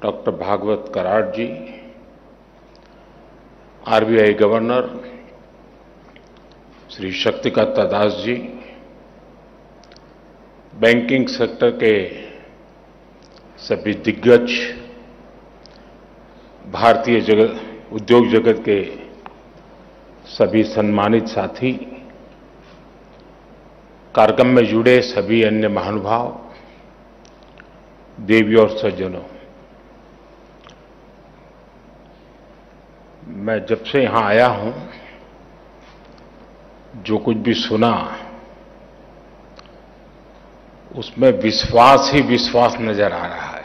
Doctor Bhagwat Karad जी, RBI governor Shri Shaktikanta Das ji, banking sector के सभी दिग्गज, भारतीय उद्योग जगत के सभी सम्मानित साथी, कार्यक्रम में जुड़े सभी अन्य महानुभाव, देवी और सज्जनों, मैं जब से यहां आया हूं, जो कुछ भी सुना उसमें विश्वास ही विश्वास नजर आ रहा है।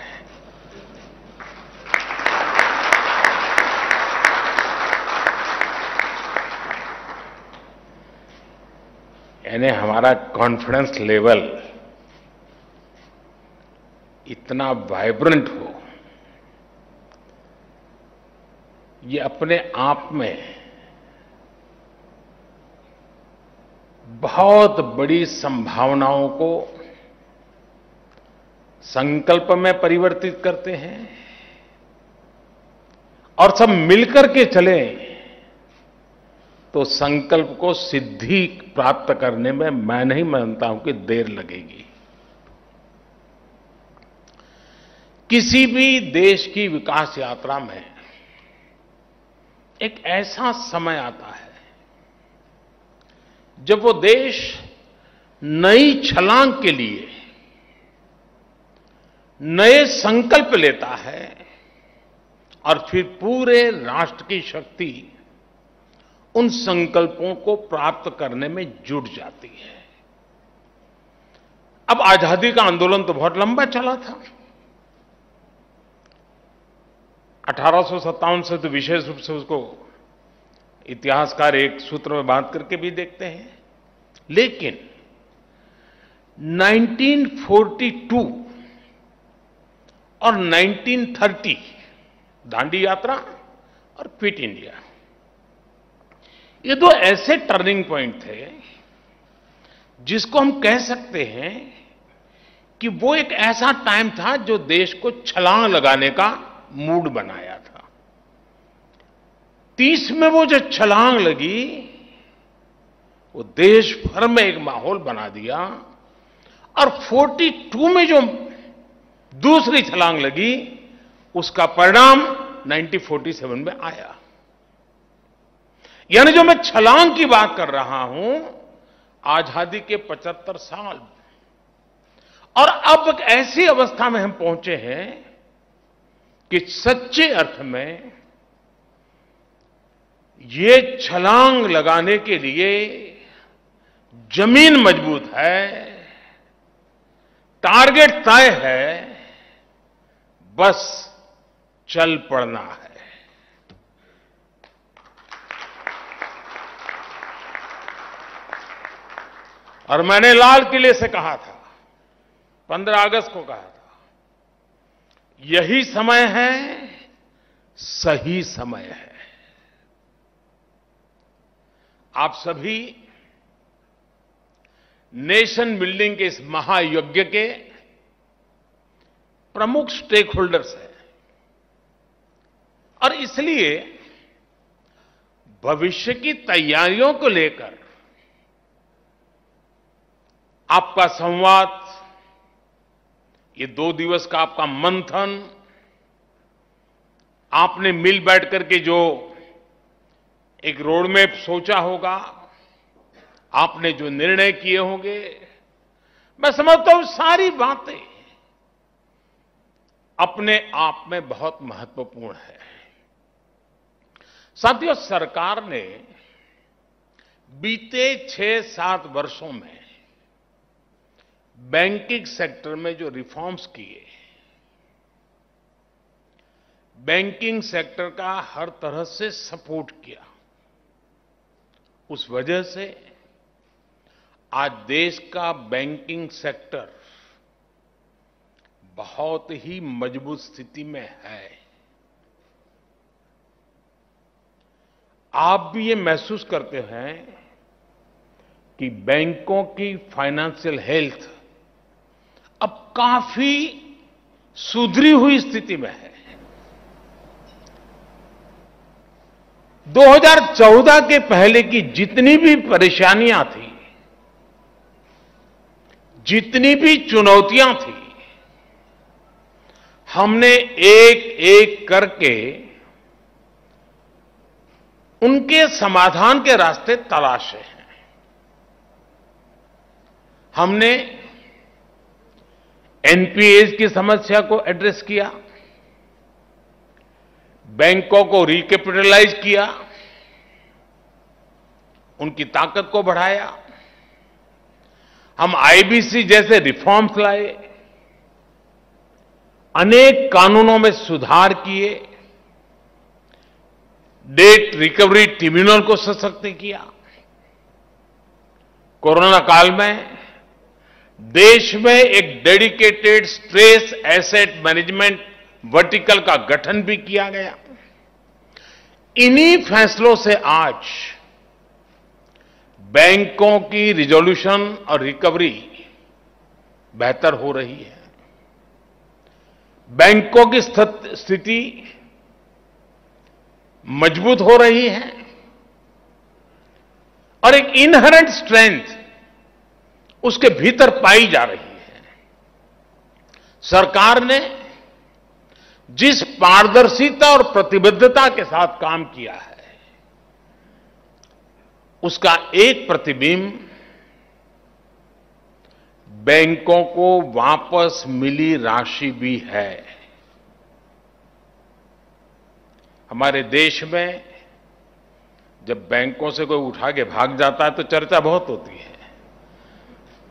यानी हमारा कॉन्फिडेंस लेवल इतना वाइब्रेंट हो, ये अपने आप में बहुत बड़ी संभावनाओं को संकल्प में परिवर्तित करते हैं और सब मिलकर के चलें तो संकल्प को सिद्धि प्राप्त करने में मैं नहीं मानता हूं कि देर लगेगी। किसी भी देश की विकास यात्रा में एक ऐसा समय आता है जब वो देश नई छलांग के लिए नए संकल्प लेता है और फिर पूरे राष्ट्र की शक्ति उन संकल्पों को प्राप्त करने में जुट जाती है। अब आजादी का आंदोलन तो बहुत लंबा चला था। 1857 से तो विशेष रूप से उसको इतिहासकार एक सूत्र में बात करके भी देखते हैं, लेकिन 1942 और 1930 दांडी यात्रा और क्विट इंडिया, ये दो ऐसे टर्निंग पॉइंट थे जिसको हम कह सकते हैं कि वो एक ऐसा टाइम था जो देश को छलांग लगाने का मूड बनाया था। 30 में वो जो छलांग लगी, वो देश भर में एक माहौल बना दिया और 42 में जो दूसरी छलांग लगी, उसका परिणाम 1947 में आया। यानी जो मैं छलांग की बात कर रहा हूं, आजादी के 75 साल, और अब एक ऐसी अवस्था में हम पहुंचे हैं कि सच्चे अर्थ में ये छलांग लगाने के लिए जमीन मजबूत है, टारगेट तय है, बस चल पड़ना है। और मैंने लाल किले से कहा था, 15 अगस्त को कहा था, यही समय है, सही समय है। आप सभी नेशन बिल्डिंग के इस महायज्ञ के प्रमुख स्टेक होल्डर्स हैं और इसलिए भविष्य की तैयारियों को लेकर आपका संवाद, ये 2 दिवस का आपका मंथन, आपने मिल बैठ करके जो एक रोडमैप सोचा होगा, आपने जो निर्णय किए होंगे, मैं समझता हूं सारी बातें अपने आप में बहुत महत्वपूर्ण है। साथियों, सरकार ने बीते 6-7 वर्षों में बैंकिंग सेक्टर में जो रिफॉर्म्स किए, बैंकिंग सेक्टर का हर तरह से सपोर्ट किया, उस वजह से आज देश का बैंकिंग सेक्टर बहुत ही मजबूत स्थिति में है। आप भी ये महसूस करते हैं कि बैंकों की फाइनेंशियल हेल्थ अब काफी सुधरी हुई स्थिति में है। 2014 के पहले की जितनी भी परेशानियां थी, जितनी भी चुनौतियां थी, हमने एक एक करके उनके समाधान के रास्ते तलाशे हैं। हमने एनपीएस की समस्या को एड्रेस किया, बैंकों को रिकैपिटलाइज किया, उनकी ताकत को बढ़ाया। हम आईबीसी जैसे रिफॉर्म्स लाए, अनेक कानूनों में सुधार किए, डेट रिकवरी ट्रिब्यूनल को सशक्त किया। कोरोना काल में देश में एक dedicated stress asset management vertical का गठन भी किया गया। इन्हीं फैसलों से आज बैंकों की रिजोल्यूशन और रिकवरी बेहतर हो रही है। बैंकों की स्थिति मजबूत हो रही है और एक इनहेरेंट स्ट्रेंथ उसके भीतर पाई जा रही है। सरकार ने जिस पारदर्शिता और प्रतिबद्धता के साथ काम किया है, उसका एक प्रतिबिंब बैंकों को वापस मिली राशि भी है। हमारे देश में जब बैंकों से कोई उठा के भाग जाता है तो चर्चा बहुत होती है,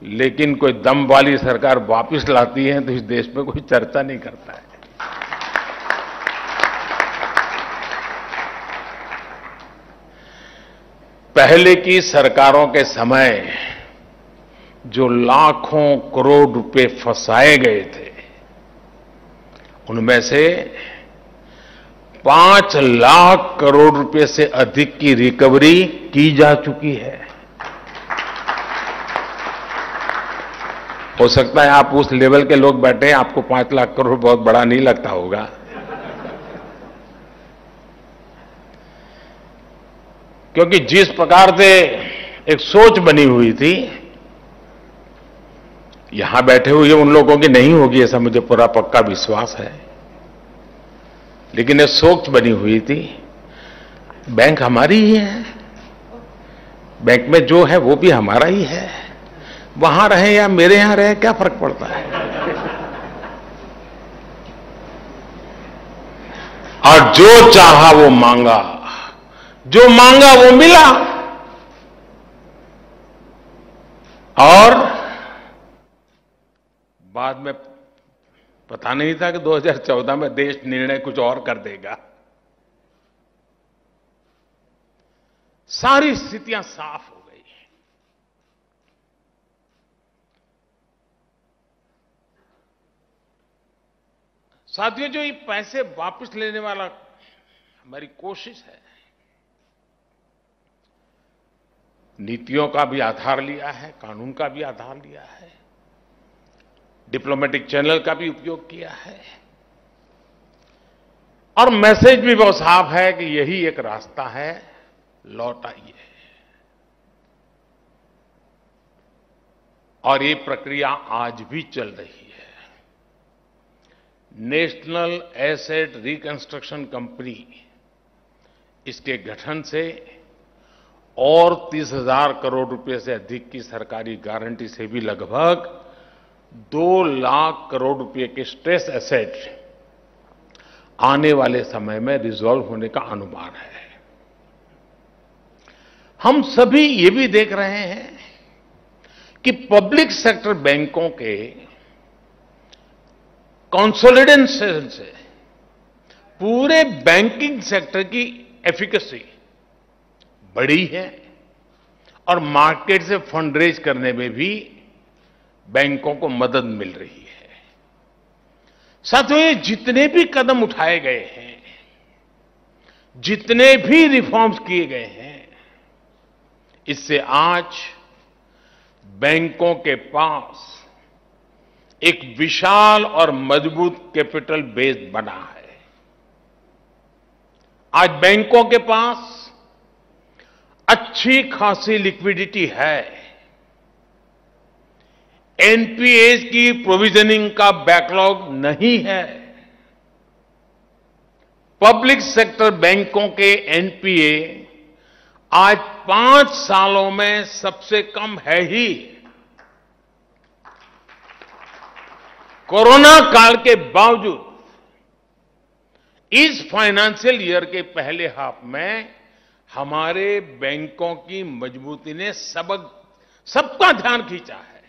लेकिन कोई दम वाली सरकार वापस लाती है तो इस देश में कोई चर्चा नहीं करता है। पहले की सरकारों के समय जो लाखों करोड़ रुपए फंसाए गए थे, उनमें से 5 लाख करोड़ रुपए से अधिक की रिकवरी की जा चुकी है। हो सकता है आप उस लेवल के लोग बैठे हैं, आपको 5 लाख करोड़ बहुत बड़ा नहीं लगता होगा, क्योंकि जिस प्रकार से एक सोच बनी हुई थी, यहां बैठे हुए उन लोगों की नहीं होगी ऐसा मुझे पूरा पक्का विश्वास है, लेकिन एक सोच बनी हुई थी, बैंक हमारी ही है, बैंक में जो है वो भी हमारा ही है, वहां रहे या मेरे यहां रहे क्या फर्क पड़ता है। और जो चाहा वो मांगा, जो मांगा वो मिला, और बाद में पता नहीं था कि 2014 में देश निर्णय कुछ और कर देगा। सारी स्थितियां साफ हो गई। साथियों, जो ये पैसे वापस लेने वाला हमारी कोशिश है, नीतियों का भी आधार लिया है, कानून का भी आधार लिया है, डिप्लोमेटिक चैनल का भी उपयोग किया है, और मैसेज भी बहुत साफ है कि यही एक रास्ता है, लौट आइए। और ये प्रक्रिया आज भी चल रही है। नेशनल एसेट रिकंस्ट्रक्शन कंपनी, इसके गठन से और 30,000 करोड़ रुपए से अधिक की सरकारी गारंटी से भी लगभग 2 लाख करोड़ रुपए के स्ट्रेस एसेट आने वाले समय में रिजॉल्व होने का अनुमान है। हम सभी ये भी देख रहे हैं कि पब्लिक सेक्टर बैंकों के कंसोलिडेशन से पूरे बैंकिंग सेक्टर की एफिकेसी बढ़ी है और मार्केट से फंड रेज करने में भी बैंकों को मदद मिल रही है। साथियों, ये जितने भी कदम उठाए गए हैं, जितने भी रिफॉर्म्स किए गए हैं, इससे आज बैंकों के पास एक विशाल और मजबूत कैपिटल बेस बना है। आज बैंकों के पास अच्छी खासी लिक्विडिटी है, एनपीएस की प्रोविजनिंग का बैकलॉग नहीं है, पब्लिक सेक्टर बैंकों के एनपीए आज 5 सालों में सबसे कम है ही। कोरोना काल के बावजूद इस फाइनेंशियल ईयर के पहले हाफ में हमारे बैंकों की मजबूती ने सबका ध्यान खींचा है।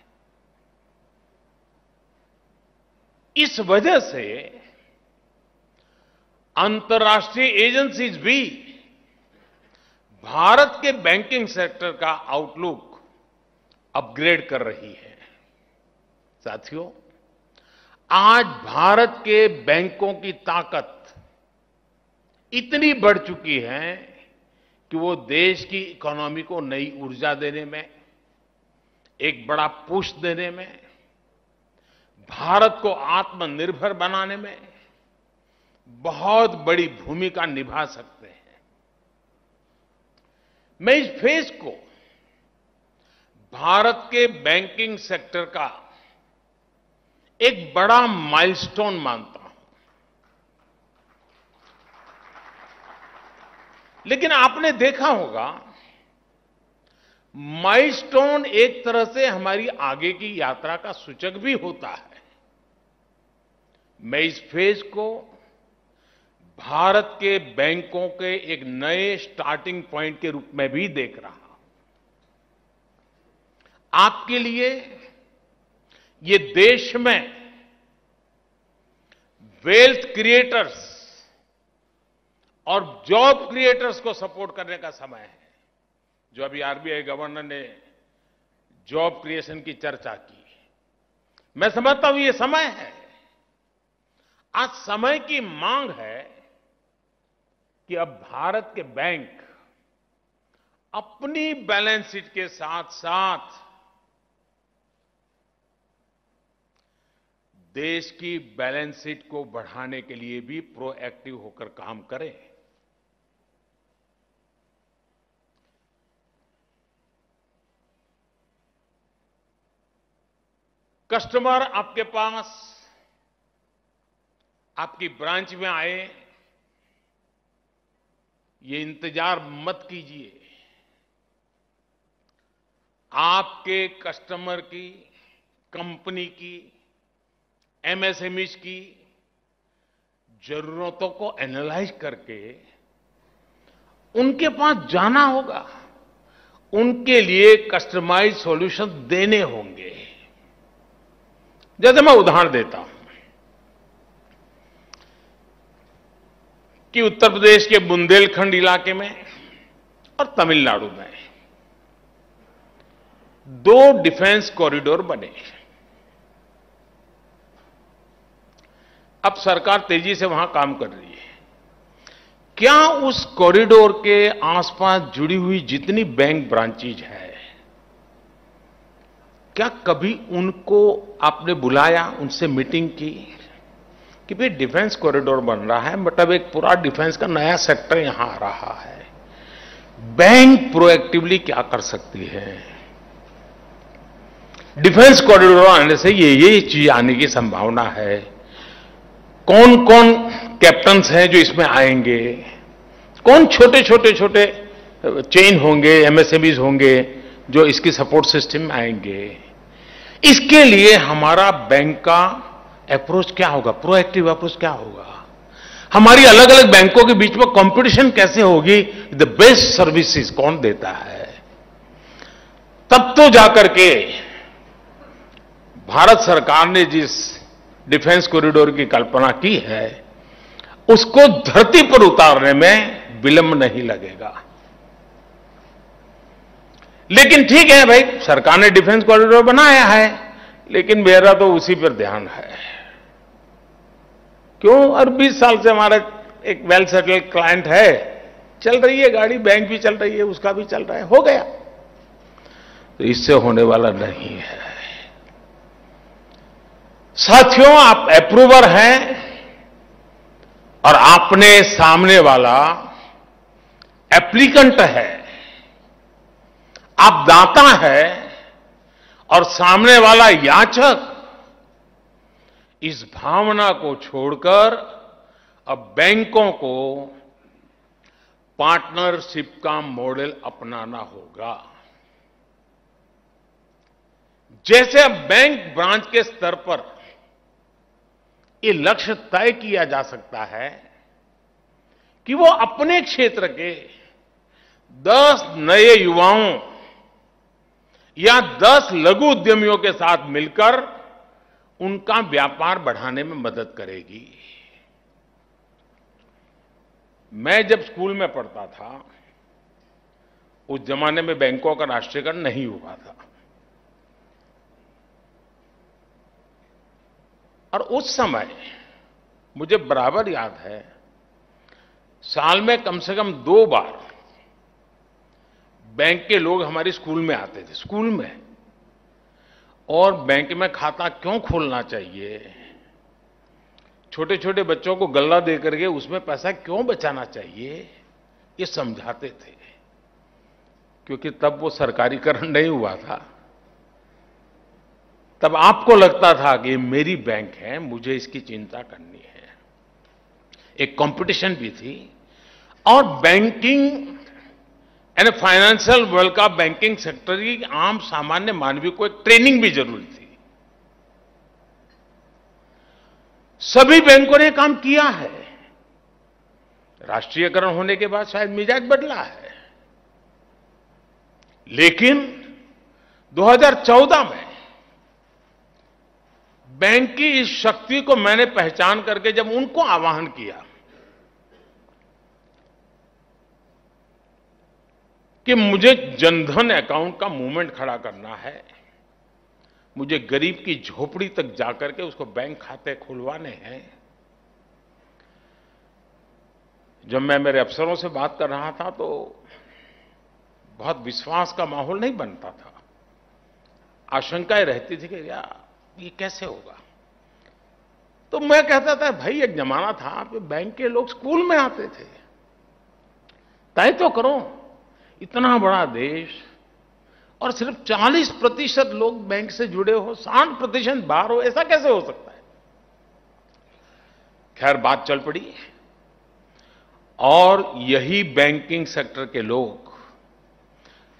इस वजह से अंतर्राष्ट्रीय एजेंसीज भी भारत के बैंकिंग सेक्टर का आउटलुक अपग्रेड कर रही है। साथियों, आज भारत के बैंकों की ताकत इतनी बढ़ चुकी है कि वो देश की इकोनॉमी को नई ऊर्जा देने में, एक बड़ा पुश देने में, भारत को आत्मनिर्भर बनाने में बहुत बड़ी भूमिका निभा सकते हैं। मैं इस फेज को भारत के बैंकिंग सेक्टर का एक बड़ा माइलस्टोन मानता हूं। लेकिन आपने देखा होगा, माइलस्टोन एक तरह से हमारी आगे की यात्रा का सूचक भी होता है। मैं इस फेज को भारत के बैंकों के एक नए स्टार्टिंग पॉइंट के रूप में भी देख रहा हूं। आपके लिए ये देश में वेल्थ क्रिएटर्स और जॉब क्रिएटर्स को सपोर्ट करने का समय है। जो अभी आरबीआई गवर्नर ने जॉब क्रिएशन की चर्चा की, मैं समझता हूं ये समय है। आज समय की मांग है कि अब भारत के बैंक अपनी बैलेंस शीट के साथ साथ देश की बैलेंस शीट को बढ़ाने के लिए भी प्रोएक्टिव होकर काम करें। कस्टमर आपके पास, आपकी ब्रांच में आए, ये इंतजार मत कीजिए। आपके कस्टमर की, कंपनी की, एमएसएमईज की जरूरतों को एनालाइज करके उनके पास जाना होगा, उनके लिए कस्टमाइज सॉल्यूशन देने होंगे। जैसे मैं उदाहरण देता हूं कि उत्तर प्रदेश के बुंदेलखंड इलाके में और तमिलनाडु में 2 डिफेंस कॉरिडोर बने। अब सरकार तेजी से वहां काम कर रही है। क्या उस कॉरिडोर के आसपास जुड़ी हुई जितनी बैंक ब्रांचेज है, क्या कभी उनको आपने बुलाया, उनसे मीटिंग की कि भाई डिफेंस कॉरिडोर बन रहा है, मतलब एक पूरा डिफेंस का नया सेक्टर यहां आ रहा है, बैंक प्रोएक्टिवली क्या कर सकती है? डिफेंस कॉरिडोर आने से ये चीज आने की संभावना है। कौन कौन कैप्टन्स हैं जो इसमें आएंगे, कौन छोटे चेन होंगे, एमएसएमईज होंगे जो इसकी सपोर्ट सिस्टम में आएंगे। इसके लिए हमारा बैंक का अप्रोच क्या होगा, प्रोएक्टिव अप्रोच क्या होगा, हमारी अलग अलग बैंकों के बीच में कंपटीशन कैसे होगी, द बेस्ट सर्विसेज कौन देता है। तब तो जाकर के भारत सरकार ने जिस डिफेंस कॉरिडोर की कल्पना की है उसको धरती पर उतारने में विलंब नहीं लगेगा। लेकिन ठीक है भाई, सरकार ने डिफेंस कॉरिडोर बनाया है, लेकिन मेरा तो उसी पर ध्यान है। क्यों? और 20 साल से हमारा एक वेल सेटल्ड क्लाइंट है, चल रही है गाड़ी, बैंक भी चल रही है, उसका भी चल रहा है, हो गया। तो इससे होने वाला नहीं है। साथियों, आप अप्रूवर हैं और आपने सामने वाला एप्लीकेंट है, आप दाता है और सामने वाला याचक, इस भावना को छोड़कर अब बैंकों को पार्टनरशिप का मॉडल अपनाना होगा। जैसे अब बैंक ब्रांच के स्तर पर ये लक्ष्य तय किया जा सकता है कि वो अपने क्षेत्र के 10 नए युवाओं या 10 लघु उद्यमियों के साथ मिलकर उनका व्यापार बढ़ाने में मदद करेगी। मैं जब स्कूल में पढ़ता था, उस जमाने में बैंकों का राष्ट्रीयकरण नहीं हुआ था, और उस समय मुझे बराबर याद है, साल में कम से कम 2 बार बैंक के लोग हमारे स्कूल में आते थे, स्कूल में। और बैंक में खाता क्यों खोलना चाहिए, छोटे छोटे बच्चों को गल्ला दे करके उसमें पैसा क्यों बचाना चाहिए, ये समझाते थे। क्योंकि तब वो सरकारीकरण नहीं हुआ था, तब आपको लगता था कि ये मेरी बैंक है, मुझे इसकी चिंता करनी है। एक कंपटीशन भी थी, और बैंकिंग यानी फाइनेंशियल वर्ल्ड का, बैंकिंग सेक्टर की आम सामान्य मानवीय को एक ट्रेनिंग भी जरूरी थी। सभी बैंकों ने काम किया है। राष्ट्रीयकरण होने के बाद शायद मिजाज बदला है, लेकिन 2014 में बैंक की इस शक्ति को मैंने पहचान करके जब उनको आह्वान किया कि मुझे जनधन अकाउंट का मूवमेंट खड़ा करना है, मुझे गरीब की झोपड़ी तक जाकर के उसको बैंक खाते खुलवाने हैं। जब मैं मेरे अफसरों से बात कर रहा था तो बहुत विश्वास का माहौल नहीं बनता था, आशंकाएं रहती थी कि यार ये कैसे होगा। तो मैं कहता था भाई एक जमाना था कि बैंक के लोग स्कूल में आते थे, तय तो करो, इतना बड़ा देश और सिर्फ 40% लोग बैंक से जुड़े हो, 60% बाहर हो, ऐसा कैसे हो सकता है। खैर बात चल पड़ी, और यही बैंकिंग सेक्टर के लोग,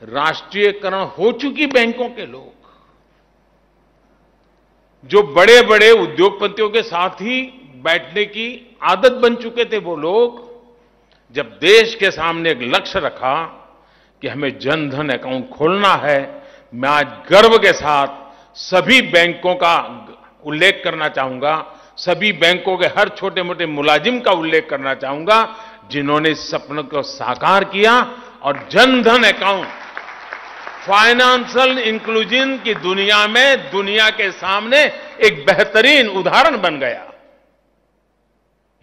राष्ट्रीयकरण हो चुकी बैंकों के लोग, जो बड़े बड़े उद्योगपतियों के साथ ही बैठने की आदत बन चुके थे, वो लोग जब देश के सामने एक लक्ष्य रखा कि हमें जनधन अकाउंट खोलना है, मैं आज गर्व के साथ सभी बैंकों का उल्लेख करना चाहूंगा, सभी बैंकों के हर छोटे मोटे मुलाजिम का उल्लेख करना चाहूंगा, जिन्होंने इस सपने को साकार किया और जनधन अकाउंट फाइनेंशियल इंक्लूजन की दुनिया में दुनिया के सामने एक बेहतरीन उदाहरण बन गया।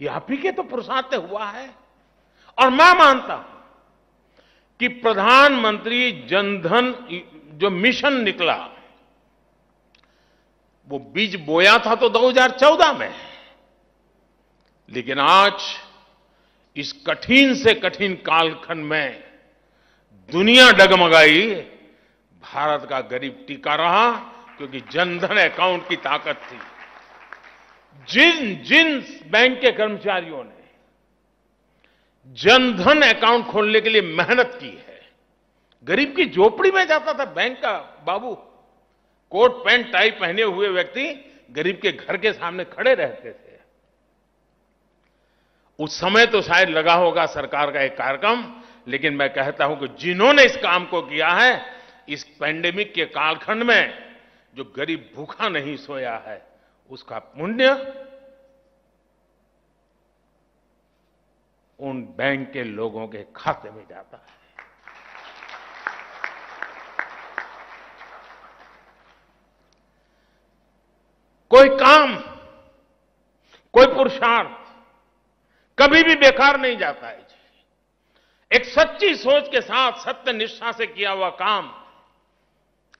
ये आप ही के तो पुरुषार्थ हुआ है। और मैं मानता हूं कि प्रधानमंत्री जनधन जो मिशन निकला, वो बीज बोया था तो 2014 में, लेकिन आज इस कठिन से कठिन कालखंड में दुनिया डगमगाई, भारत का गरीब टिका रहा, क्योंकि जनधन अकाउंट की ताकत थी। जिन जिन बैंक के कर्मचारियों ने जनधन अकाउंट खोलने के लिए मेहनत की है, गरीब की झोपड़ी में जाता था बैंक का बाबू, कोट पैंट टाई पहने हुए व्यक्ति गरीब के घर के सामने खड़े रहते थे। उस समय तो शायद लगा होगा सरकार का एक कार्यक्रम, लेकिन मैं कहता हूं कि जिन्होंने इस काम को किया है, इस पैंडेमिक के कालखंड में जो गरीब भूखा नहीं सोया है, उसका पुण्य उन बैंक के लोगों के खाते में जाता है। कोई काम, कोई पुरुषार्थ कभी भी बेकार नहीं जाता है। एक सच्ची सोच के साथ, सत्य निष्ठा से किया हुआ काम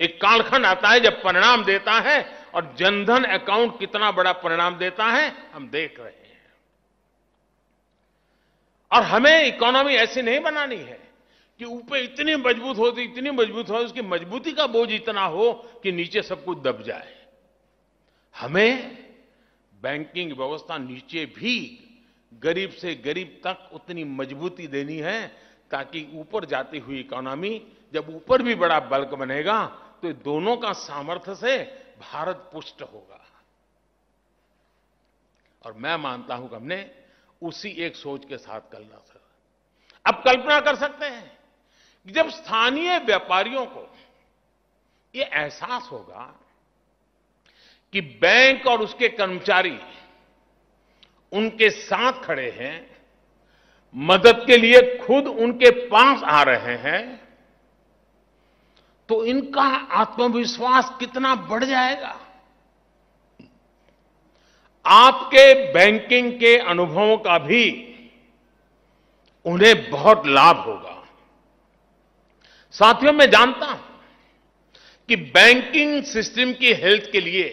एक कालखंड आता है जब परिणाम देता है, और जनधन अकाउंट कितना बड़ा परिणाम देता है हम देख रहे हैं। और हमें इकोनॉमी ऐसी नहीं बनानी है कि ऊपर इतनी मजबूत हो, उसकी मजबूती का बोझ इतना हो कि नीचे सब कुछ दब जाए। हमें बैंकिंग व्यवस्था नीचे भी गरीब से गरीब तक उतनी मजबूती देनी है ताकि ऊपर जाती हुई इकोनॉमी, जब ऊपर भी बड़ा बल्क बनेगा तो दोनों का सामर्थ्य से भारत पुष्ट होगा। और मैं मानता हूं कि हमने उसी एक सोच के साथ चलना था। अब कल्पना कर सकते हैं कि जब स्थानीय व्यापारियों को यह एहसास होगा कि बैंक और उसके कर्मचारी उनके साथ खड़े हैं, मदद के लिए खुद उनके पास आ रहे हैं, तो इनका आत्मविश्वास कितना बढ़ जाएगा। आपके बैंकिंग के अनुभवों का भी उन्हें बहुत लाभ होगा। साथियों, मैं जानता हूं कि बैंकिंग सिस्टम की हेल्थ के लिए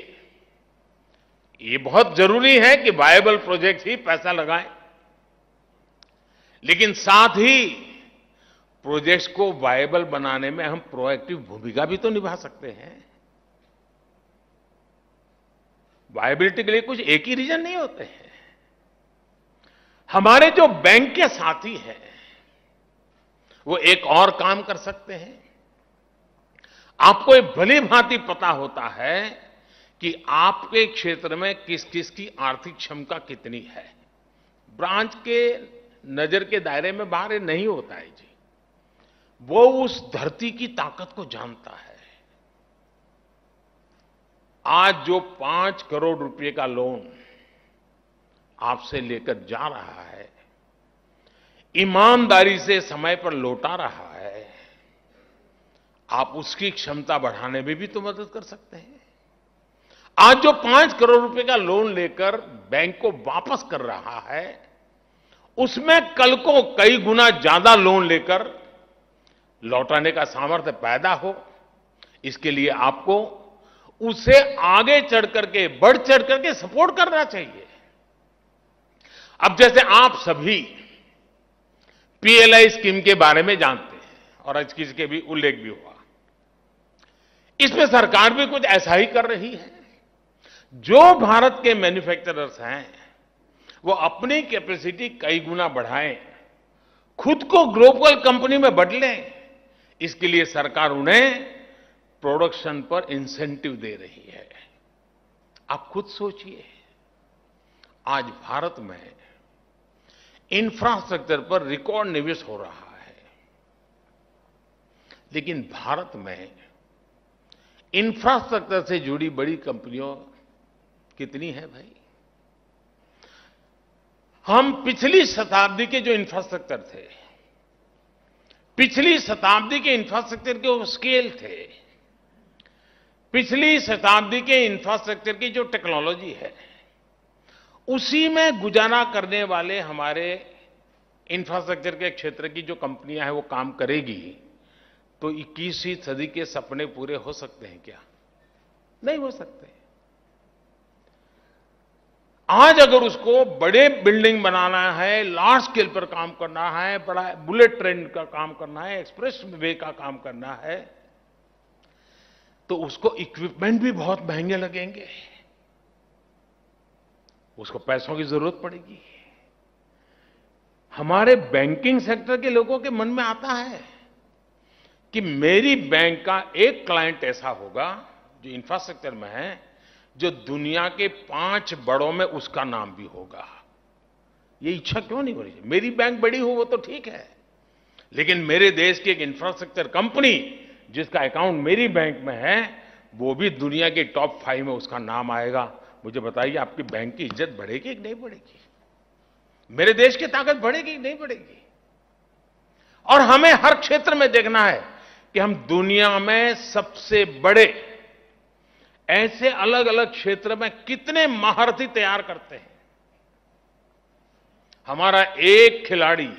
ये बहुत जरूरी है कि वायबल प्रोजेक्ट ही पैसा लगाएं, लेकिन साथ ही प्रोजेक्ट्स को वायबल बनाने में हम प्रोएक्टिव भूमिका भी तो निभा सकते हैं। वायबिलिटी के लिए कुछ एक ही रीजन नहीं होते हैं। हमारे जो बैंक के साथी हैं वो एक और काम कर सकते हैं। आपको भली भांति पता होता है कि आपके क्षेत्र में किस किस की आर्थिक क्षमता कितनी है। ब्रांच के नजर के दायरे में बाहर ये नहीं होता है जी। वो उस धरती की ताकत को जानता है। आज जो 5 करोड़ रुपए का लोन आपसे लेकर जा रहा है, ईमानदारी से समय पर लौटा रहा है, आप उसकी क्षमता बढ़ाने में भी तो मदद कर सकते हैं। आज जो 5 करोड़ रुपए का लोन लेकर बैंक को वापस कर रहा है, उसमें कल को कई गुना ज्यादा लोन लेकर लौटाने का सामर्थ्य पैदा हो, इसके लिए आपको उसे आगे चढ़ करके, बढ़ चढ़ करके सपोर्ट करना चाहिए। अब जैसे आप सभी पीएलआई स्कीम के बारे में जानते हैं और आज किसके भी उल्लेख भी हुआ, इसमें सरकार भी कुछ ऐसा ही कर रही है। जो भारत के मैन्युफैक्चरर्स हैं वो अपनी कैपेसिटी कई गुना बढ़ाएं, खुद को ग्लोबल कंपनी में बदलें, इसके लिए सरकार उन्हें प्रोडक्शन पर इंसेंटिव दे रही है। आप खुद सोचिए, आज भारत में इंफ्रास्ट्रक्चर पर रिकॉर्ड निवेश हो रहा है, लेकिन भारत में इंफ्रास्ट्रक्चर से जुड़ी बड़ी कंपनियों कितनी है भाई? हम पिछली शताब्दी के जो इंफ्रास्ट्रक्चर थे, पिछली शताब्दी के इंफ्रास्ट्रक्चर के वो स्केल थे, पिछली शताब्दी के इंफ्रास्ट्रक्चर की जो टेक्नोलॉजी है, उसी में गुजारा करने वाले हमारे इंफ्रास्ट्रक्चर के क्षेत्र की जो कंपनियां हैं वो काम करेगी तो 21वीं सदी के सपने पूरे हो सकते हैं क्या? नहीं हो सकते। आज अगर उसको बड़े बिल्डिंग बनाना है, लार्ज स्केल पर काम करना है, बड़ा बुलेट ट्रेन का काम करना है, एक्सप्रेस वे का काम करना है, तो उसको इक्विपमेंट भी बहुत महंगे लगेंगे, उसको पैसों की जरूरत पड़ेगी। हमारे बैंकिंग सेक्टर के लोगों के मन में आता है कि मेरी बैंक का एक क्लाइंट ऐसा होगा जो इंफ्रास्ट्रक्चर में है, जो दुनिया के 5 बड़ों में उसका नाम भी होगा। ये इच्छा क्यों नहीं हो रही? मेरी बैंक बड़ी हो वो तो ठीक है, लेकिन मेरे देश की एक इंफ्रास्ट्रक्चर कंपनी जिसका अकाउंट मेरी बैंक में है, वो भी दुनिया के टॉप 5 में उसका नाम आएगा। मुझे बताइए, आपकी बैंक की इज्जत बढ़ेगी कि नहीं बढ़ेगी? मेरे देश की ताकत बढ़ेगी कि नहीं बढ़ेगी? और हमें हर क्षेत्र में देखना है कि हम दुनिया में सबसे बड़े ऐसे अलग अलग क्षेत्र में कितने महारथी तैयार करते हैं। हमारा एक खिलाड़ी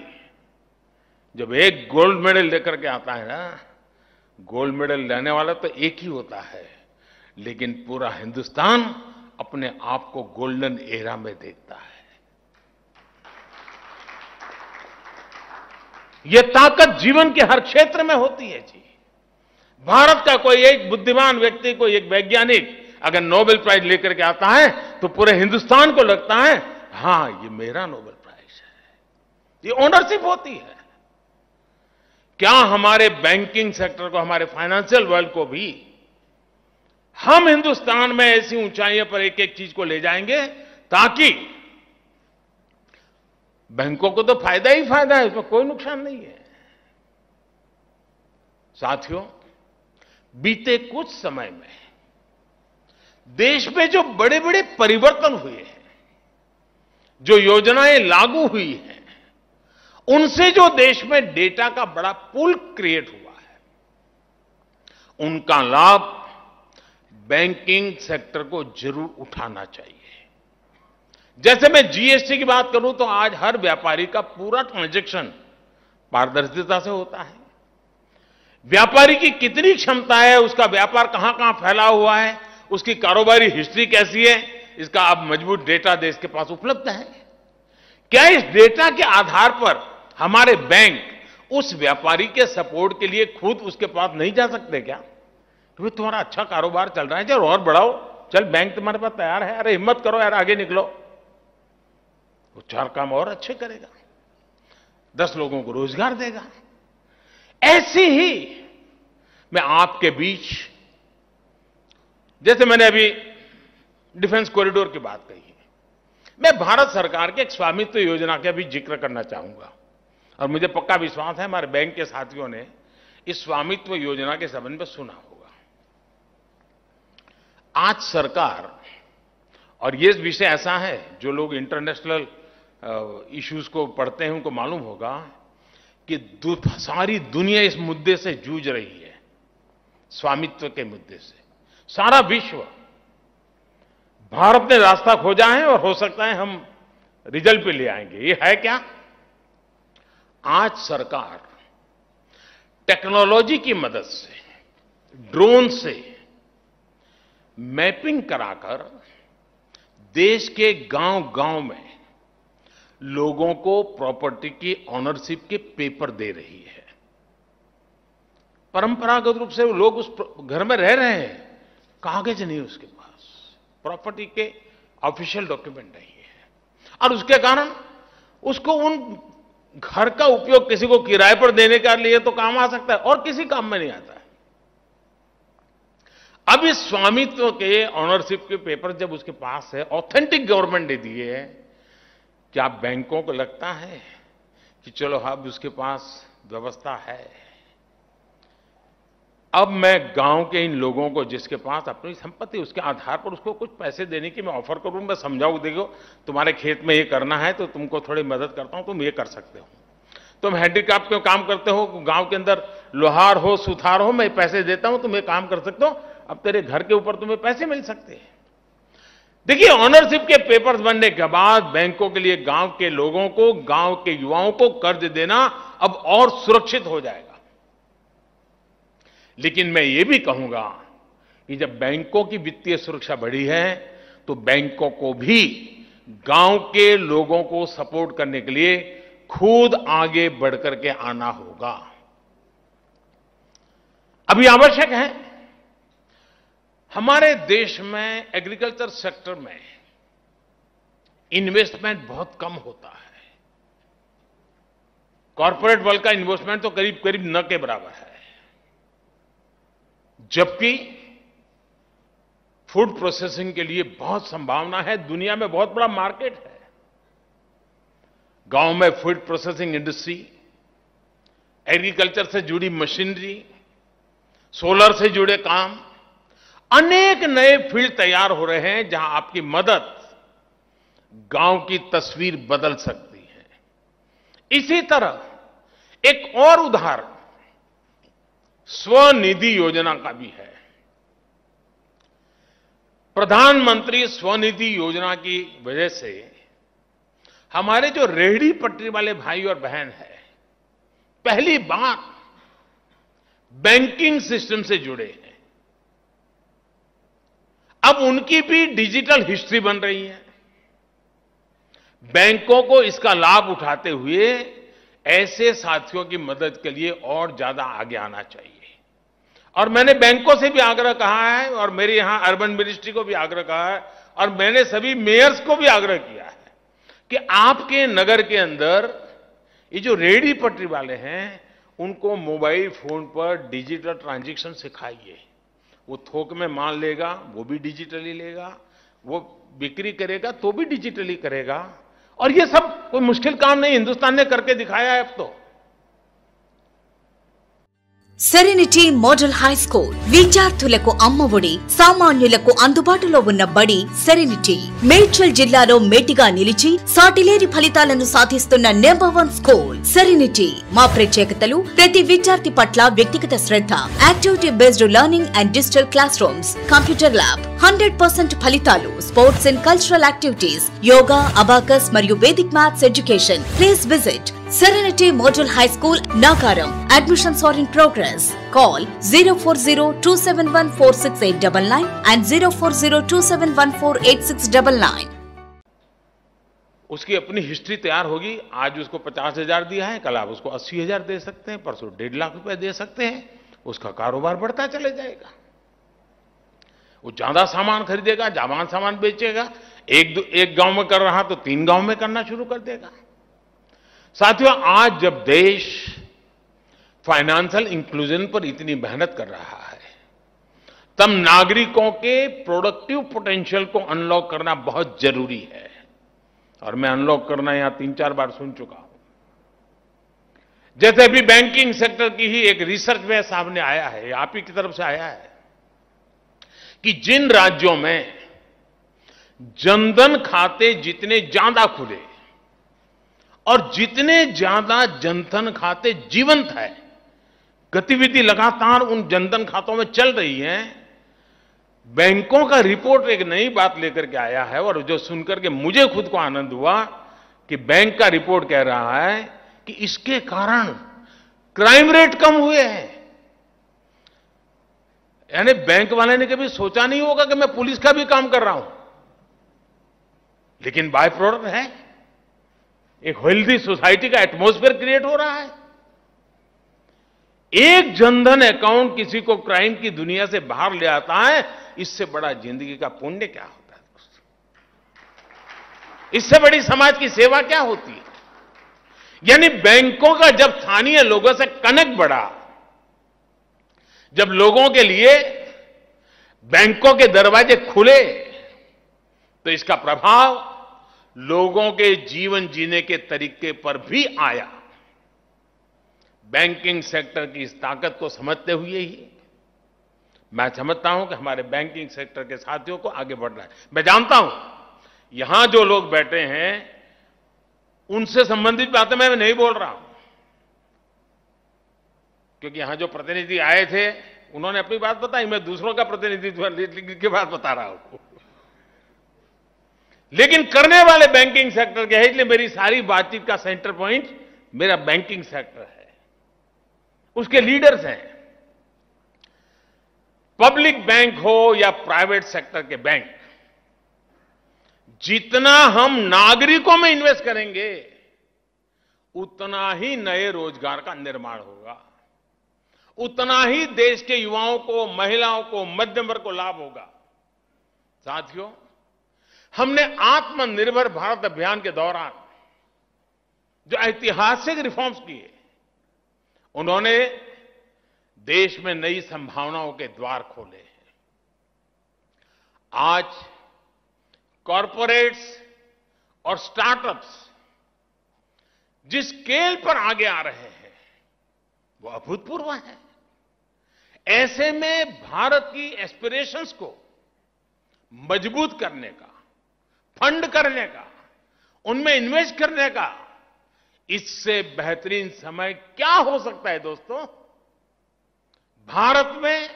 जब एक गोल्ड मेडल लेकर के आता है ना, गोल्ड मेडल लेने वाला तो एक ही होता है, लेकिन पूरा हिंदुस्तान अपने आप को गोल्डन एरा में देखता है। ये ताकत जीवन के हर क्षेत्र में होती है जी। भारत का कोई एक बुद्धिमान व्यक्ति, कोई एक वैज्ञानिक अगर नोबेल प्राइज लेकर के आता है तो पूरे हिंदुस्तान को लगता है हां ये मेरा नोबेल प्राइज है, ये ओनरशिप होती है। क्या हमारे बैंकिंग सेक्टर को, हमारे फाइनेंशियल वर्ल्ड को भी हम हिंदुस्तान में ऐसी ऊंचाइयों पर एक एक चीज को ले जाएंगे ताकि बैंकों को तो फायदा ही फायदा है, उसमें कोई नुकसान नहीं है। साथियों, बीते कुछ समय में देश में जो बड़े बड़े परिवर्तन हुए हैं, जो योजनाएं लागू हुई हैं, उनसे जो देश में डेटा का बड़ा पूल क्रिएट हुआ है, उनका लाभ बैंकिंग सेक्टर को जरूर उठाना चाहिए। जैसे मैं जीएसटी की बात करूं तो आज हर व्यापारी का पूरा ट्रांजैक्शन पारदर्शिता से होता है। व्यापारी की कितनी क्षमता है, उसका व्यापार कहां कहां फैला हुआ है, उसकी कारोबारी हिस्ट्री कैसी है, इसका अब मजबूत डेटा देश के पास उपलब्ध है। क्या इस डेटा के आधार पर हमारे बैंक उस व्यापारी के सपोर्ट के लिए खुद उसके पास नहीं जा सकते क्या? तो तुम्हारा अच्छा कारोबार चल रहा है, चल और बढ़ाओ, चल बैंक तुम्हारे पास तैयार है, अरे हिम्मत करो यार, आगे निकलो। वो 4 काम और अच्छे करेगा, 10 लोगों को रोजगार देगा। ऐसी ही मैं आपके बीच, जैसे मैंने अभी डिफेंस कॉरिडोर की बात कही है, मैं भारत सरकार के एक स्वामित्व योजना का भी जिक्र करना चाहूंगा। और मुझे पक्का विश्वास है हमारे बैंक के साथियों ने इस स्वामित्व योजना के संबंध में सुना होगा। आज सरकार, और ये विषय ऐसा है जो लोग इंटरनेशनल इश्यूज को पढ़ते हैं उनको मालूम होगा कि सारी दुनिया इस मुद्दे से जूझ रही है, स्वामित्व के मुद्दे से। सारा विश्व, भारत ने रास्ता खोजा है और हो सकता है हम रिजल्ट पे ले आएंगे। ये है क्या? आज सरकार टेक्नोलॉजी की मदद से, ड्रोन से मैपिंग कराकर देश के गांव-गांव में लोगों को प्रॉपर्टी की ऑनरशिप के पेपर दे रही है। परंपरागत रूप से लोग उस घर में रह रहे हैं, कागज नहीं उसके पास, प्रॉपर्टी के ऑफिशियल डॉक्यूमेंट नहीं है, और उसके कारण उसको उन घर का उपयोग किसी को किराए पर देने के लिए तो काम आ सकता है और किसी काम में नहीं आता है। अब इस स्वामित्व के ऑनरशिप के पेपर जब उसके पास है, ऑथेंटिक गवर्नमेंट ने दिए है, क्या बैंकों को लगता है कि चलो अब उसके पास व्यवस्था है, अब मैं गांव के इन लोगों को जिसके पास अपनी संपत्ति, उसके आधार पर उसको कुछ पैसे देने की मैं ऑफर करूं, मैं समझाऊं, देखो तुम्हारे खेत में ये करना है तो तुमको थोड़ी मदद करता हूं, तुम ये कर सकते हो, तुम हैंडीक्राफ्ट में काम करते हो, गांव के अंदर लोहार हो, सुथार हो, मैं पैसे देता हूं, तुम ये काम कर सकते हो, अब तेरे घर के ऊपर तुम्हें पैसे मिल सकते हैं। देखिए, ऑनरशिप के पेपर्स बनने के बाद बैंकों के लिए गांव के लोगों को, गांव के युवाओं को कर्ज देना अब और सुरक्षित हो जाएगा। लेकिन मैं ये भी कहूंगा कि जब बैंकों की वित्तीय सुरक्षा बढ़ी है तो बैंकों को भी गांव के लोगों को सपोर्ट करने के लिए खुद आगे बढ़कर के आना होगा। अभी आवश्यक है, हमारे देश में एग्रीकल्चर सेक्टर में इन्वेस्टमेंट बहुत कम होता है। कॉर्पोरेट वर्ल्ड का इन्वेस्टमेंट तो करीब करीब न के बराबर है, जबकि फूड प्रोसेसिंग के लिए बहुत संभावना है, दुनिया में बहुत बड़ा मार्केट है। गांव में फूड प्रोसेसिंग इंडस्ट्री, एग्रीकल्चर से जुड़ी मशीनरी, सोलर से जुड़े काम, अनेक नए फील्ड तैयार हो रहे हैं जहां आपकी मदद गांव की तस्वीर बदल सकती है। इसी तरह एक और उदाहरण स्वनिधि योजना का भी है। प्रधानमंत्री स्वनिधि योजना की वजह से हमारे जो रेहड़ी पटरी वाले भाई और बहन हैं, पहली बार बैंकिंग सिस्टम से जुड़े हैं। अब उनकी भी डिजिटल हिस्ट्री बन रही है। बैंकों को इसका लाभ उठाते हुए ऐसे साथियों की मदद के लिए और ज्यादा आगे आना चाहिए। और मैंने बैंकों से भी आग्रह कहा है और मेरे यहां अर्बन मिनिस्ट्री को भी आग्रह कहा है और मैंने सभी मेयर्स को भी आग्रह किया है कि आपके नगर के अंदर ये जो रेहड़ी पटरी वाले हैं उनको मोबाइल फोन पर डिजिटल ट्रांजैक्शन सिखाइए। वो थोक में माल लेगा वो भी डिजिटली लेगा, वो बिक्री करेगा तो भी डिजिटली करेगा। और ये सब कोई मुश्किल काम नहीं, हिंदुस्तान ने करके दिखाया है अब तो। సెరెనిటీ మోడల్ హై స్కూల్ విద్యార్థులకు అమ్మఒడి, సామాన్యులకు అందుబాటులో ఉన్న బడి సెరెనిటీ. మేడ్చల్ జిల్లాలో మేటిగా నిలిచి సాటిలేని ఫలితాలను సాధిస్తున్న నంబర్ 1 స్కూల్ సెరెనిటీ. మా ప్రత్యేకతలు ప్రతి విద్యార్థి పట్ల వ్యక్తిగత శ్రద్ధ, activity based learning and digital classrooms, computer lab, 100% ఫలితాలు, sports and cultural activities, yoga, abacus మరియు Vedic maths education. Please visit Serenity Model High School, Nagaram. Admissions are in progress. Call 04027146899 and 04027148699. उसकी अपनी हिस्ट्री तैयार होगी। आज उसको 50,000 दिया है, कल आप उसको 80,000 दे सकते हैं, परसों 1.5 लाख रुपए दे सकते हैं। उसका कारोबार बढ़ता चले जाएगा। वो ज्यादा सामान खरीदेगा, ज्यादा सामान बेचेगा। एक गांव में कर रहा तो 3 गांव में करना शुरू कर देगा। साथियों, आज जब देश फाइनेंशियल इंक्लूजन पर इतनी मेहनत कर रहा है तब नागरिकों के प्रोडक्टिव पोटेंशियल को अनलॉक करना बहुत जरूरी है। और मैं अनलॉक करना यहां 3-4 बार सुन चुका हूं। जैसे अभी बैंकिंग सेक्टर की ही एक रिसर्च में सामने आया है, आप ही की तरफ से आया है कि जिन राज्यों में जनधन खाते जितने ज्यादा खुले और जितने ज्यादा जनधन खाते जीवंत है, गतिविधि लगातार उन जनधन खातों में चल रही है। बैंकों का रिपोर्ट एक नई बात लेकर के आया है और जो सुनकर के मुझे खुद को आनंद हुआ कि बैंक का रिपोर्ट कह रहा है कि इसके कारण क्राइम रेट कम हुए हैं। यानी बैंक वाले ने कभी सोचा नहीं होगा कि मैं पुलिस का भी काम कर रहा हूं, लेकिन बाय प्रोडक्ट है। एक हेल्दी सोसाइटी का एटमॉस्फेयर क्रिएट हो रहा है। एक जनधन अकाउंट किसी को क्राइम की दुनिया से बाहर ले आता है, इससे बड़ा जिंदगी का पुण्य क्या होता है दोस्तों? इससे बड़ी समाज की सेवा क्या होती है? यानी बैंकों का जब स्थानीय लोगों से कनेक्ट बढ़ा, जब लोगों के लिए बैंकों के दरवाजे खुले, तो इसका प्रभाव लोगों के जीवन जीने के तरीके पर भी आया। बैंकिंग सेक्टर की इस ताकत को समझते हुए ही मैं समझता हूं कि हमारे बैंकिंग सेक्टर के साथियों को आगे बढ़ना है। मैं जानता हूं यहां जो लोग बैठे हैं उनसे संबंधित बातें मैं नहीं बोल रहा हूं, क्योंकि यहां जो प्रतिनिधि आए थे उन्होंने अपनी बात बताई, मैं दूसरों का प्रतिनिधित्व की बात बता रहा हूं। लेकिन करने वाले बैंकिंग सेक्टर के हैं, इसलिए मेरी सारी बातचीत का सेंटर पॉइंट मेरा बैंकिंग सेक्टर है, उसके लीडर्स हैं। पब्लिक बैंक हो या प्राइवेट सेक्टर के बैंक, जितना हम नागरिकों में इन्वेस्ट करेंगे उतना ही नए रोजगार का निर्माण होगा, उतना ही देश के युवाओं को, महिलाओं को, मध्यम वर्ग को लाभ होगा। साथियों, हमने आत्मनिर्भर भारत अभियान के दौरान जो ऐतिहासिक रिफॉर्म्स किए, उन्होंने देश में नई संभावनाओं के द्वार खोले हैं। आज कॉरपोरेट्स और स्टार्टअप्स जिस स्केल पर आगे आ रहे हैं वो अभूतपूर्व है। ऐसे में भारत की एस्पिरेशंस को मजबूत करने का, फंड करने का, उनमें इन्वेस्ट करने का इससे बेहतरीन समय क्या हो सकता है दोस्तों? भारत में,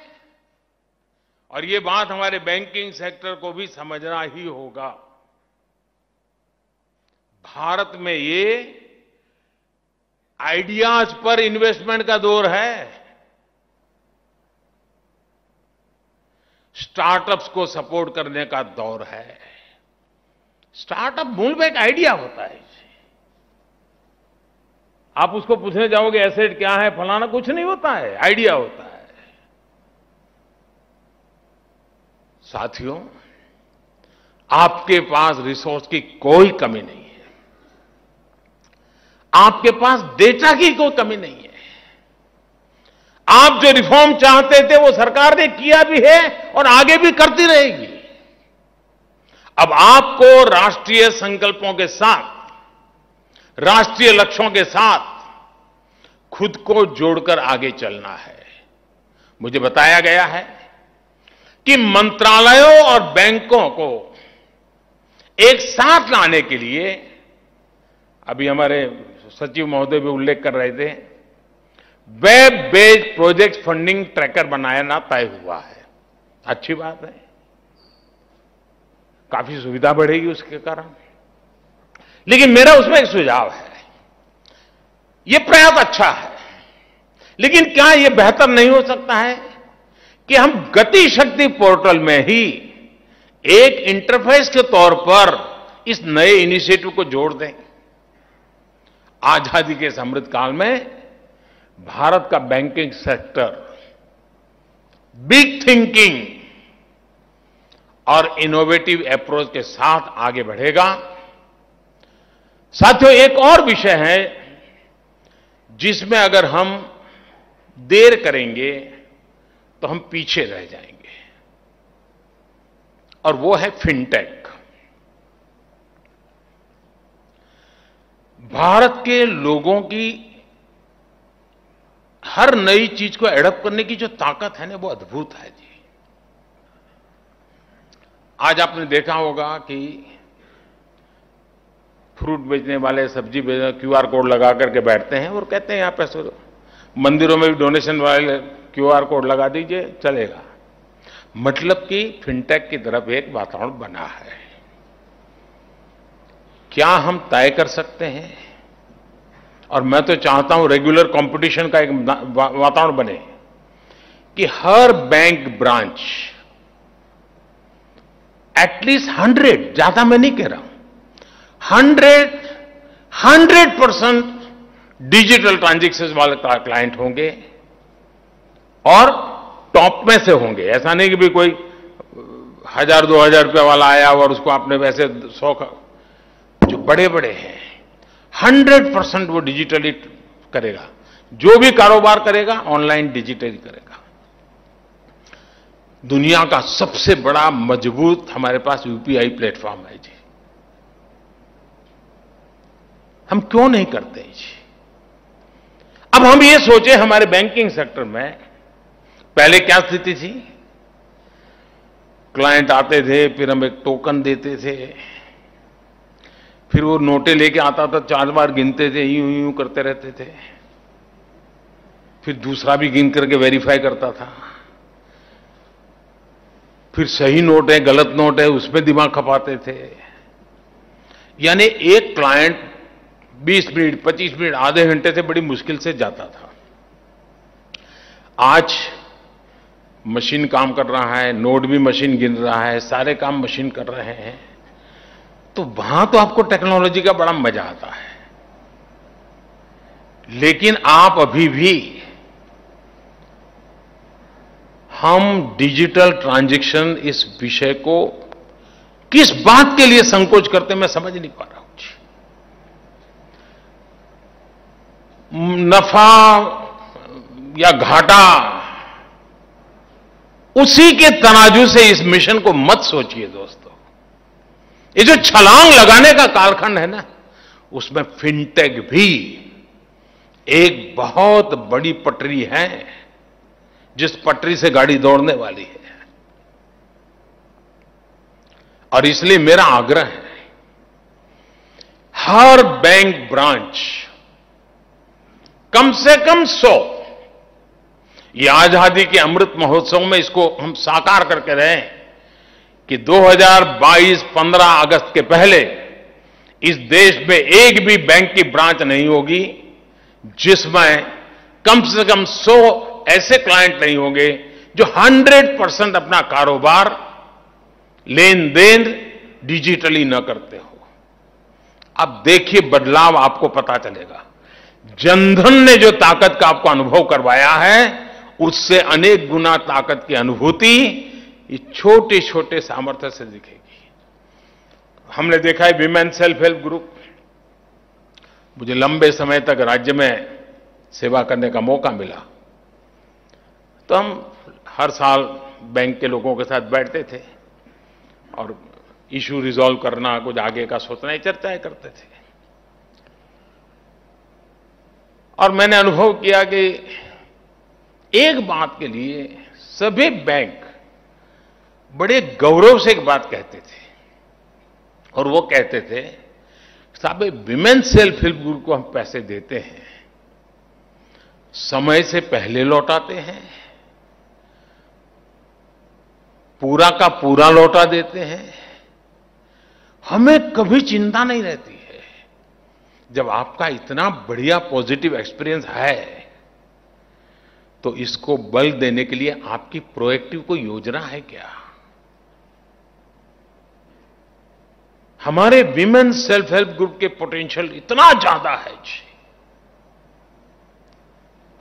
और ये बात हमारे बैंकिंग सेक्टर को भी समझना ही होगा, भारत में ये आइडियाज पर इन्वेस्टमेंट का दौर है। स्टार्टअप्स को सपोर्ट करने का दौर है। स्टार्टअप मूल में एक आइडिया होता है। आप उसको पूछने जाओगे एसेट क्या है फलाना, कुछ नहीं होता है, आइडिया होता है। साथियों, आपके पास रिसोर्स की कोई कमी नहीं है, आपके पास डेटा की कोई कमी नहीं है। आप जो रिफॉर्म चाहते थे वो सरकार ने किया भी है और आगे भी करती रहेगी। अब आपको राष्ट्रीय संकल्पों के साथ, राष्ट्रीय लक्ष्यों के साथ खुद को जोड़कर आगे चलना है। मुझे बताया गया है कि मंत्रालयों और बैंकों को एक साथ लाने के लिए, अभी हमारे सचिव महोदय भी उल्लेख कर रहे थे, web based project funding tracker बनाना तय हुआ है। अच्छी बात है, काफी सुविधा बढ़ेगी उसके कारण। लेकिन मेरा उसमें एक सुझाव है, यह प्रयास अच्छा है, लेकिन क्या यह बेहतर नहीं हो सकता है कि हम गति शक्ति पोर्टल में ही एक इंटरफेस के तौर पर इस नए इनिशिएटिव को जोड़ दें। आजादी के इस अमृत काल में भारत का बैंकिंग सेक्टर बिग थिंकिंग और इनोवेटिव अप्रोच के साथ आगे बढ़ेगा। साथियों, एक और विषय है जिसमें अगर हम देर करेंगे तो हम पीछे रह जाएंगे, और वो है फिनटेक। भारत के लोगों की हर नई चीज को एडॉप्ट करने की जो ताकत है ना, वो अद्भुत है जी। आज आपने देखा होगा कि फ्रूट बेचने वाले, सब्जी बेचने, क्यूआर कोड लगा करके बैठते हैं और कहते हैं यहां पैसे दो। मंदिरों में भी डोनेशन वाले क्यूआर कोड लगा दीजिए, चलेगा। मतलब कि फिनटेक की तरफ एक वातावरण बना है। क्या हम तय कर सकते हैं, और मैं तो चाहता हूं रेगुलर कंपटीशन का एक वातावरण बने कि हर बैंक ब्रांच एटलीस्ट 100, ज्यादा मैं नहीं कह रहा हूं, 100% डिजिटल ट्रांजैक्शन वाले क्लाइंट होंगे और टॉप में से होंगे। ऐसा नहीं कि भी कोई 1000-2000 रुपये वाला आया और उसको आपने वैसे 100 का, जो बड़े बड़े हैं 100% वो डिजिटली करेगा। जो भी कारोबार करेगा ऑनलाइन डिजिटली करेगा। दुनिया का सबसे बड़ा मजबूत हमारे पास यूपीआई प्लेटफॉर्म है जी। हम क्यों नहीं करते हैं जी? अब हम ये सोचे हमारे बैंकिंग सेक्टर में पहले क्या स्थिति थी, क्लाइंट आते थे, फिर हम एक टोकन देते थे, फिर वो नोटें लेके आता था, 4 बार गिनते थे, यूं यूं करते रहते थे, फिर दूसरा भी गिन करके वेरीफाई करता था, फिर सही नोट है गलत नोट है उसमें दिमाग खपाते थे। यानी एक क्लाइंट 20 मिनट 25 मिनट आधे घंटे से बड़ी मुश्किल से जाता था। आज मशीन काम कर रहा है, नोट भी मशीन गिन रहा है, सारे काम मशीन कर रहे हैं, तो वहां तो आपको टेक्नोलॉजी का बड़ा मजा आता है। लेकिन आप अभी भी, हम डिजिटल ट्रांजैक्शन इस विषय को किस बात के लिए संकोच करते मैं समझ नहीं पा रहा हूं जी। नफा या घाटा, उसी के तराजू से इस मिशन को मत सोचिए दोस्तों। ये जो छलांग लगाने का कालखंड है ना, उसमें फिनटेक भी एक बहुत बड़ी पटरी है, जिस पटरी से गाड़ी दौड़ने वाली है। और इसलिए मेरा आग्रह है, हर बैंक ब्रांच कम से कम 100, ये आजादी के अमृत महोत्सव में इसको हम साकार करके रहें कि 2022-15 अगस्त के पहले इस देश में एक भी बैंक की ब्रांच नहीं होगी जिसमें कम से कम 100 ऐसे क्लाइंट नहीं होंगे जो 100% अपना कारोबार, लेन देन डिजिटली न करते हो। अब देखिए बदलाव आपको पता चलेगा। जनधन ने जो ताकत का आपको अनुभव करवाया है, उससे अनेक गुना ताकत की अनुभूति ये छोटे छोटे सामर्थ्य से दिखेगी। हमने देखा है विमेन सेल्फ हेल्प ग्रुप। मुझे लंबे समय तक राज्य में सेवा करने का मौका मिला, तो हम हर साल बैंक के लोगों के साथ बैठते थे और इशू रिजॉल्व करना, कुछ आगे का सोचना, चर्चाएं करते थे। और मैंने अनुभव किया कि एक बात के लिए सभी बैंक बड़े गौरव से एक बात कहते थे, और वो कहते थे, साहब विमेन सेल्फ हेल्प ग्रुप को हम पैसे देते हैं, समय से पहले लौटाते हैं, पूरा का पूरा लौटा देते हैं, हमें कभी चिंता नहीं रहती है। जब आपका इतना बढ़िया पॉजिटिव एक्सपीरियंस है, तो इसको बल देने के लिए आपकी प्रोएक्टिव कोई योजना है क्या? हमारे विमेन सेल्फ हेल्प ग्रुप के पोटेंशियल इतना ज्यादा है जी।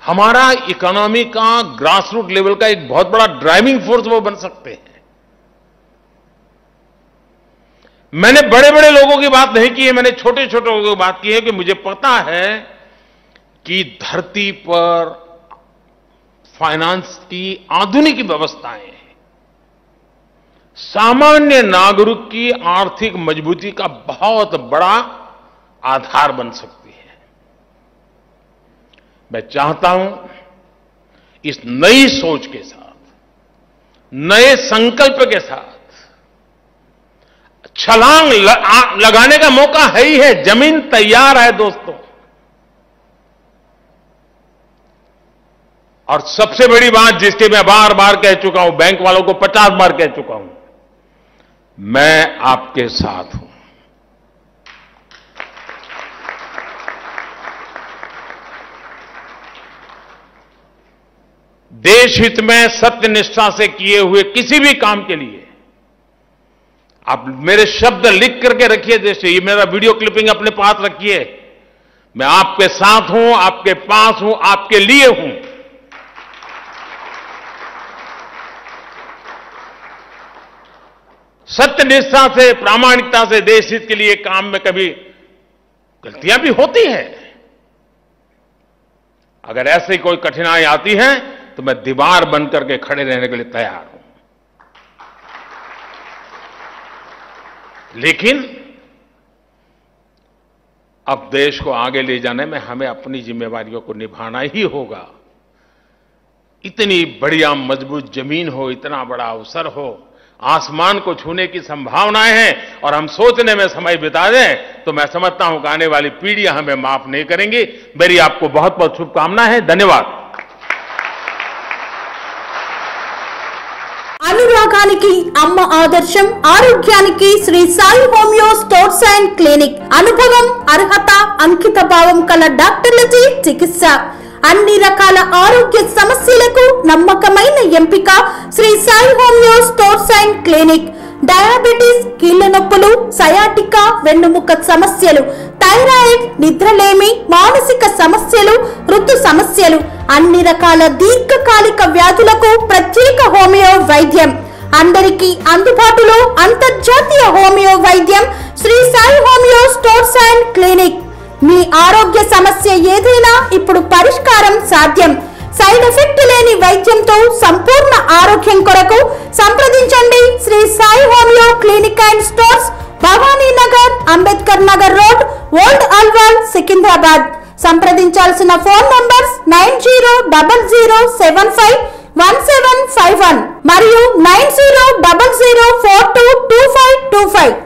हमारा इकोनॉमी का ग्रास रूट लेवल का एक बहुत बड़ा ड्राइविंग फोर्स वो बन सकते हैं। मैंने बड़े बड़े लोगों की बात नहीं की है, मैंने छोटे छोटे लोगों की बात की है कि मुझे पता है कि धरती पर फाइनेंस की आधुनिक व्यवस्थाएं सामान्य नागरिक की आर्थिक मजबूती का बहुत बड़ा आधार बन सकती है। मैं चाहता हूं इस नई सोच के साथ, नए संकल्प के साथ छलांग लगाने का मौका है ही है, जमीन तैयार है दोस्तों। और सबसे बड़ी बात जिसके मैं बार बार कह चुका हूं, बैंक वालों को 50 बार कह चुका हूं, मैं आपके साथ हूं। देश हित में सत्यनिष्ठा से किए हुए किसी भी काम के लिए आप मेरे शब्द लिख करके रखिए, जैसे ये मेरा वीडियो क्लिपिंग अपने पास रखिए। मैं आपके साथ हूं, आपके पास हूं, आपके लिए हूं। सत्यनिष्ठा से, प्रामाणिकता से देश हित के लिए काम में कभी गलतियां भी होती हैं। अगर ऐसी कोई कठिनाई आती है तो मैं दीवार बन करके खड़े रहने के लिए तैयार हूं। लेकिन अब देश को आगे ले जाने में हमें अपनी जिम्मेवारियों को निभाना ही होगा। इतनी बढ़िया मजबूत जमीन हो, इतना बड़ा अवसर हो, आसमान को छूने की संभावनाएं हैं और हम सोचने में समय बिता दें तो मैं समझता हूं कि आने वाली पीढ़ियां हमें माफ नहीं करेंगी। मेरी आपको बहुत बहुत शुभकामनाएं हैं। धन्यवाद। అనురాగానికి అమ్మ ఆదర్శం, ఆరోగ్యానికి Shri Sai homeo stores and clinic. అనుభవం, అర్హత, అంకిత భావం కల డాక్టర్లచే చికిత్స. అన్ని రకాల ఆరోగ్య సమస్యలకు నమ్మకమైన ఎంపిక Shri Sai homeo stores and clinic. Diabetes, కీళ్ల నొప్పులు, సయాటికా, వెన్నుముక సమస్యలు, థైరాయిడ్, నిద్రలేమి, మానసిక సమస్యలు, ఋతు సమస్యలు, అన్ని రకాల దీర్ఘకాలిక వ్యాధులకు ప్రత్యేక హోమియో వైద్యం. అందరికీ అందుబాటులో అంతర్జాతీయ హోమియో వైద్యం Shri Sai homeo stores and clinic. మీ ఆరోగ్య సమస్య ఏదైనా ఇప్పుడు పరిష్కారం సాధ్యం. సైడ్ ఎఫెక్ట్ లేని వైద్యంతో సంపూర్ణ ఆరోగ్యం కొరకు సంప్రదించండి Shri Sai homeo clinic and stores, Bhavani Nagar, Ambedkar Nagar road, old Alwal, Secunderabad. సంప్రదించాల్సిన ఫోన్ నంబర్స్ 9000751751 మరియు 9000422525.